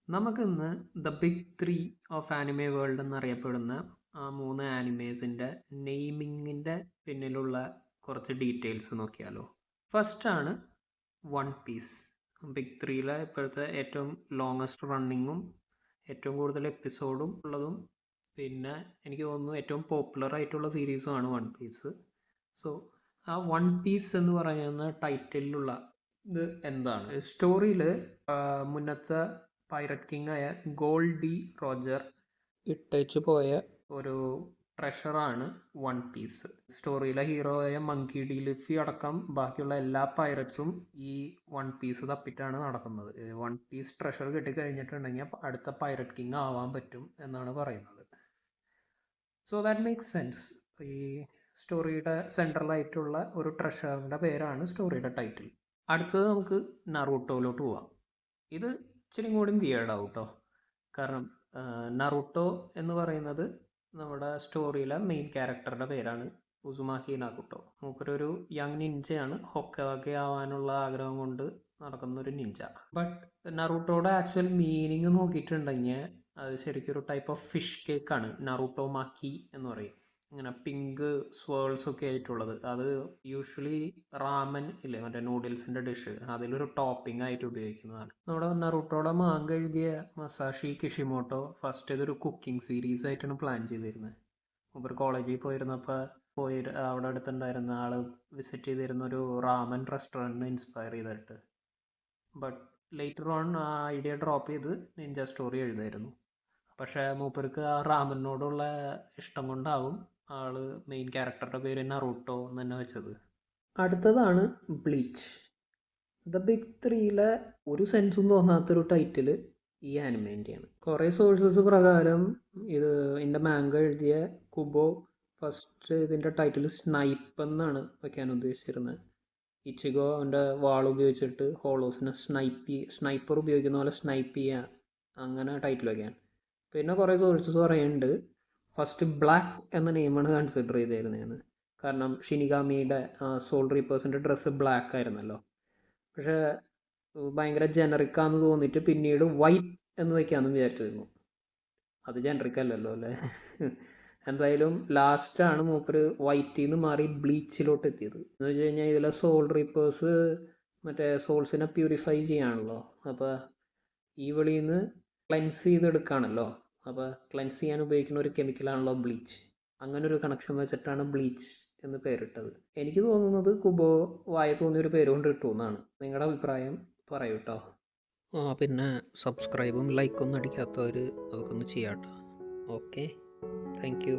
നമുക്കിന്ന് the big three of anime world എന്നറിയപ്പെടുന്ന ആ 3 ആനിമേസിൻ്റെ നെയിമിങ്ങിൻ്റെ പിന്നിലുള്ള കുറച്ച് ഡീറ്റെയിൽസ് നോക്കിയാലോ. ഫസ്റ്റ് ആണ് വൺ പീസ്. ബിഗ് ത്രീയിലെ ഇപ്പോഴത്തെ ഏറ്റവും ലോങ്ങസ്റ്റ് റണ്ണിങ്ങും ഏറ്റവും കൂടുതൽ എപ്പിസോഡും ഉള്ളതും പിന്നെ എനിക്ക് തോന്നുന്നു ഏറ്റവും പോപ്പുലർ ആയിട്ടുള്ള സീരീസുമാണ് വൺ പീസ്. സോ ആ വൺ പീസ് എന്ന് പറയുന്ന ടൈറ്റിലുള്ള ഇത് എന്താണ്? സ്റ്റോറിയിൽ മുന്നത്തെ പൈററ്റ് കിങ് ആയ ഗോൾഡി റോജർ ഇട്ടേച്ചു പോയ ഒരു ട്രഷറാണ് വൺ പീസ്. സ്റ്റോറിയിലെ ഹീറോ ആയ മങ്കി ഡി ലുഫി അടക്കം ബാക്കിയുള്ള എല്ലാ പൈററ്റ്സും ഈ വൺ പീസ് തപ്പിട്ടാണ് നടക്കുന്നത്. വൺ പീസ് ട്രഷർ കിട്ടിക്കഴിഞ്ഞിട്ടുണ്ടെങ്കിൽ അടുത്ത പൈററ്റ് കിങ് ആവാൻ പറ്റും എന്നാണ് പറയുന്നത്. So that makes sense. ഈ സ്റ്റോറിയുടെ സെൻട്രലായിട്ടുള്ള ഒരു ട്രഷറിൻ്റെ പേരാണ് സ്റ്റോറിയുടെ ടൈറ്റിൽ. അടുത്തത് നമുക്ക് നറൂട്ടോയിലോട്ട് പോവാം. ഇത് ഇച്ചിരി കൂടി വിയേർഡാവും കേട്ടോ. കാരണം നറൂട്ടോ എന്ന് പറയുന്നത് നമ്മുടെ സ്റ്റോറിയിലെ മെയിൻ ക്യാരക്ടറുടെ പേരാണ് ഉസുമാക്കി നറൂട്ടോ. മൂപ്പരൊരു യങ് നിഞ്ചയാണ്. ഹൊക്കാഗെ ആവാനുള്ള ആഗ്രഹം കൊണ്ട് നടക്കുന്ന ഒരു നിഞ്ച. ബട്ട് നറൂട്ടോയുടെ ആക്ച്വൽ മീനിങ് നോക്കിയിട്ടുണ്ടെങ്കിൽ അത് ശരിക്കും ഒരു ടൈപ്പ് ഓഫ് ഫിഷ് കേക്കാണ്. നറൂട്ടോ മാക്കി എന്ന് പറയും. ഇങ്ങനെ പിങ്ക് സ്വേൾസ് ഒക്കെ ആയിട്ടുള്ളത്. അത് യൂഷ്വലി റാമൻ ഇല്ലേ, മറ്റേ നൂഡിൽസിൻ്റെ ഡിഷ്, അതിലൊരു ടോപ്പിംഗ് ആയിട്ട് ഉപയോഗിക്കുന്നതാണ്. നമ്മുടെ നറൂട്ടോയുടെ മാങ്ക എഴുതിയ മസാഷി കിഷിമോട്ടോ ഫസ്റ്റ് ഇതൊരു കുക്കിംഗ് സീരീസ് ആയിട്ടാണ് പ്ലാൻ ചെയ്തിരുന്നത്. മൂപ്പർ കോളേജിൽ പോയിരുന്നപ്പോൾ അവിടെ അടുത്തുണ്ടായിരുന്ന ആൾ വിസിറ്റ് ചെയ്തിരുന്ന ഒരു റാമൻ റെസ്റ്റോറൻറ്റിനെ ഇൻസ്പയർ ചെയ്തിട്ട്. ബട്ട് ലേറ്റർ ഓൺ ആ ഐഡിയ ഡ്രോപ്പ് ചെയ്ത് നിഞ്ച സ്റ്റോറി എഴുതായിരുന്നു. പക്ഷേ മൂപ്പർക്ക് ആ റാമനോടുള്ള ഇഷ്ടം കൊണ്ടാവും ആള് മെയിൻ ക്യാരക്ടറുടെ പേര് നറൂട്ടോ എന്ന് തന്നെ വെച്ചത്. അടുത്തതാണ് ബ്ലീച്ച്. ദ ബിഗ് ത്രീയിലെ ഒരു സെൻസും തോന്നാത്തൊരു ടൈറ്റിൽ ഈ ആനിമേൻ്റെയാണ്. കുറേ സോഴ്സസ് പ്രകാരം ഇതിൻ്റെ മാങ്ക എഴുതിയ കുബോ ഫസ്റ്റ് ഇതിൻ്റെ ടൈറ്റിൽ സ്നൈപ്പ് എന്നാണ് വെക്കാൻ ഉദ്ദേശിച്ചിരുന്നത്. ഇച്ചിഗോ അവൻ്റെ വാൾ ഉപയോഗിച്ചിട്ട് ഹോളോസിനെ സ്നൈപ്പർ ഉപയോഗിക്കുന്ന പോലെ സ്നൈപ്പ് ചെയ്യുക, അങ്ങനെ ടൈറ്റിൽ വയ്ക്കാൻ. പിന്നെ കുറേ സോഴ്സസ് പറയുന്നുണ്ട് ഫസ്റ്റ് ബ്ലാക്ക് എന്ന നെയിമാണ് കൺസിഡർ ചെയ്തിരുന്നതെന്ന്. കാരണം ഷിനിഗാമിയുടെ സോൾ റീപ്പേഴ്സിൻ്റെ ഡ്രസ്സ് ബ്ലാക്ക് ആയിരുന്നല്ലോ. പക്ഷേ ഭയങ്കര ജനറിക്കാന്ന് തോന്നിയിട്ട് പിന്നീട് വൈറ്റ് എന്ന് വയ്ക്കാമെന്ന് വിചാരിച്ചിരുന്നു. അത് ജനറിക് അല്ലല്ലോ അല്ലേ. എന്തായാലും ലാസ്റ്റാണ് മൂപ്പര് വൈറ്റിൽ നിന്ന് മാറി ബ്ലീച്ചിലോട്ട് എത്തിയത്. എന്ന് വെച്ച് കഴിഞ്ഞാൽ ഇതിലെ സോൾ റീപ്പേഴ്സ് മറ്റേ സോൾസിനെ പ്യൂരിഫൈ ചെയ്യാണല്ലോ. അപ്പോൾ ഈ വെളിയിൽ നിന്ന് ക്ലെൻസ് ചെയ്തെടുക്കുകയാണല്ലോ. അപ്പോൾ ക്ലെൻസ് ചെയ്യാൻ ഉപയോഗിക്കുന്ന ഒരു കെമിക്കലാണല്ലോ ബ്ലീച്ച്. അങ്ങനെ ഒരു കണക്ഷൻ വെച്ചിട്ടാണ് ബ്ലീച്ച് എന്ന് പേരിട്ടത്. എനിക്ക് തോന്നുന്നത് കുബോ വായ തോന്നിയൊരു പേര് കൊണ്ട് കിട്ടുമെന്നാണ്. നിങ്ങളുടെ അഭിപ്രായം പറയൂ കേട്ടോ. പിന്നെ സബ്സ്ക്രൈബും ലൈക്കൊന്നും അടിക്കാത്തവർ അതൊക്കെ ഒന്ന് ചെയ്യാം കേട്ടോ. Okay, thank you.